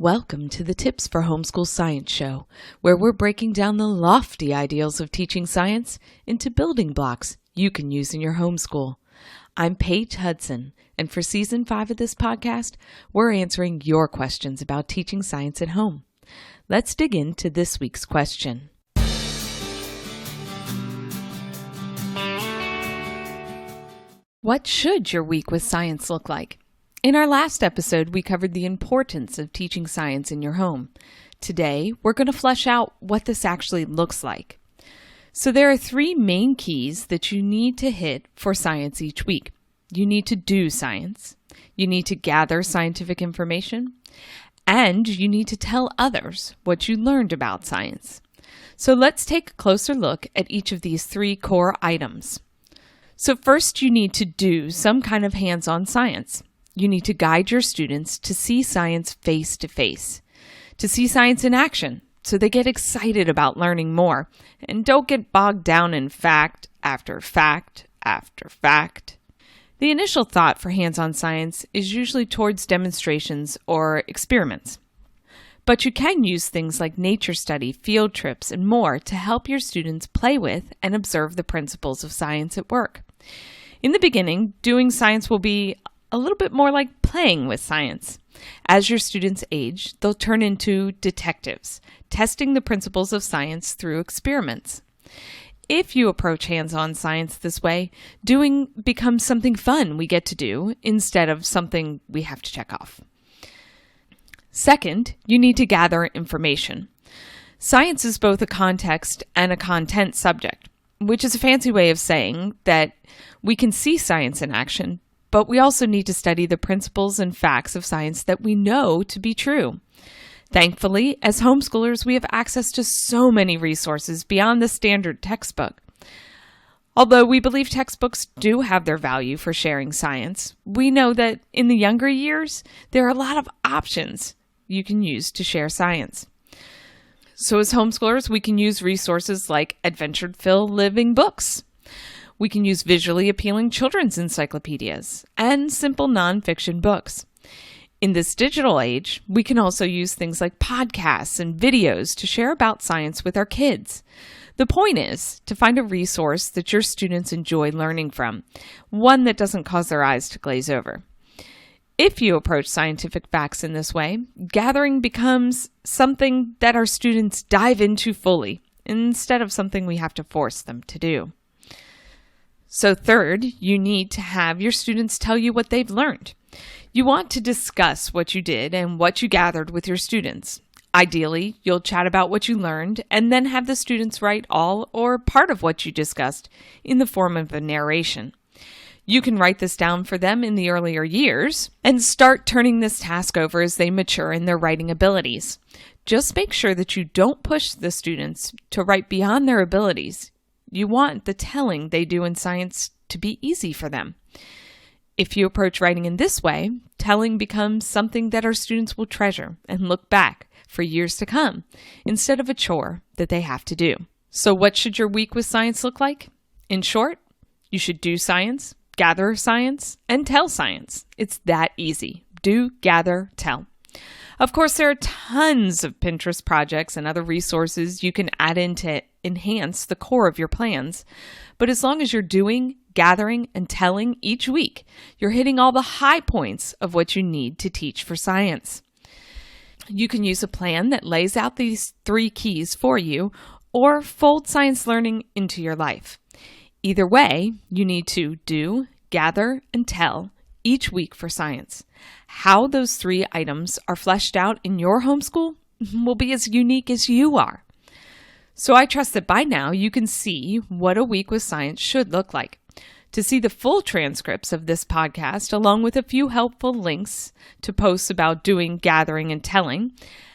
Welcome to the Tips for Homeschool Science Show, where we're breaking down the lofty ideals of teaching science into building blocks you can use in your homeschool. I'm Paige Hudson, and for Season 5 of this podcast, we're answering your questions about teaching science at home. Let's dig into this week's question. What should your week with science look like? In our last episode, we covered the importance of teaching science in your home. Today, we're going to flesh out what this actually looks like. So there are three main keys that you need to hit for science each week. You need to do science, you need to gather scientific information, and you need to tell others what you learned about science. So let's take a closer look at each of these three core items. So first, you need to do some kind of hands-on science. You need to guide your students to see science face to face, to see science in action, so they get excited about learning more and don't get bogged down in fact after fact after fact. The initial thought for hands-on science is usually towards demonstrations or experiments. But you can use things like nature study, field trips, and more to help your students play with and observe the principles of science at work. In the beginning, doing science will be a little bit more like playing with science. As your students age, they'll turn into detectives, testing the principles of science through experiments. If you approach hands-on science this way, doing becomes something fun we get to do instead of something we have to check off. Second, you need to gather information. Science is both a context and a content subject, which is a fancy way of saying that we can see science in action, but we also need to study the principles and facts of science that we know to be true. Thankfully, as homeschoolers, we have access to so many resources beyond the standard textbook. Although we believe textbooks do have their value for sharing science, we know that in the younger years, there are a lot of options you can use to share science. So as homeschoolers, we can use resources like adventure-filled living books. We can use visually appealing children's encyclopedias and simple nonfiction books. In this digital age, we can also use things like podcasts and videos to share about science with our kids. The point is to find a resource that your students enjoy learning from, one that doesn't cause their eyes to glaze over. If you approach scientific facts in this way, gathering becomes something that our students dive into fully, instead of something we have to force them to do. So third, you need to have your students tell you what they've learned. You want to discuss what you did and what you gathered with your students. Ideally, you'll chat about what you learned and then have the students write all or part of what you discussed in the form of a narration. You can write this down for them in the earlier years and start turning this task over as they mature in their writing abilities. Just make sure that you don't push the students to write beyond their abilities. You want the telling they do in science to be easy for them. If you approach writing in this way, telling becomes something that our students will treasure and look back for years to come, instead of a chore that they have to do. So what should your week with science look like? In short, you should do science, gather science, and tell science. It's that easy. Do, gather, tell. Of course, there are tons of Pinterest projects and other resources you can add in to enhance the core of your plans. But as long as you're doing, gathering, and telling each week, you're hitting all the high points of what you need to teach for science. You can use a plan that lays out these three keys for you, or fold science learning into your life. Either way, you need to do, gather, and tell each week for science. How those three items are fleshed out in your homeschool will be as unique as you are. So I trust that by now you can see what a week with science should look like. To see the full transcripts of this podcast, along with a few helpful links to posts about doing, gathering, and telling,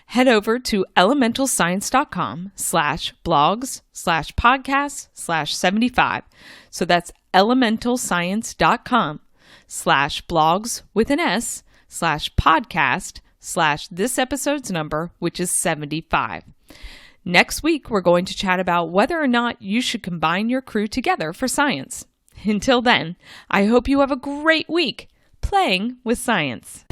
head over to elementalscience.com/blogs/podcasts/75. So that's elementalscience.com/blogs with an S/podcast/this episode's number, which is 75. Next week, we're going to chat about whether or not you should combine your crew together for science. Until then, I hope you have a great week playing with science.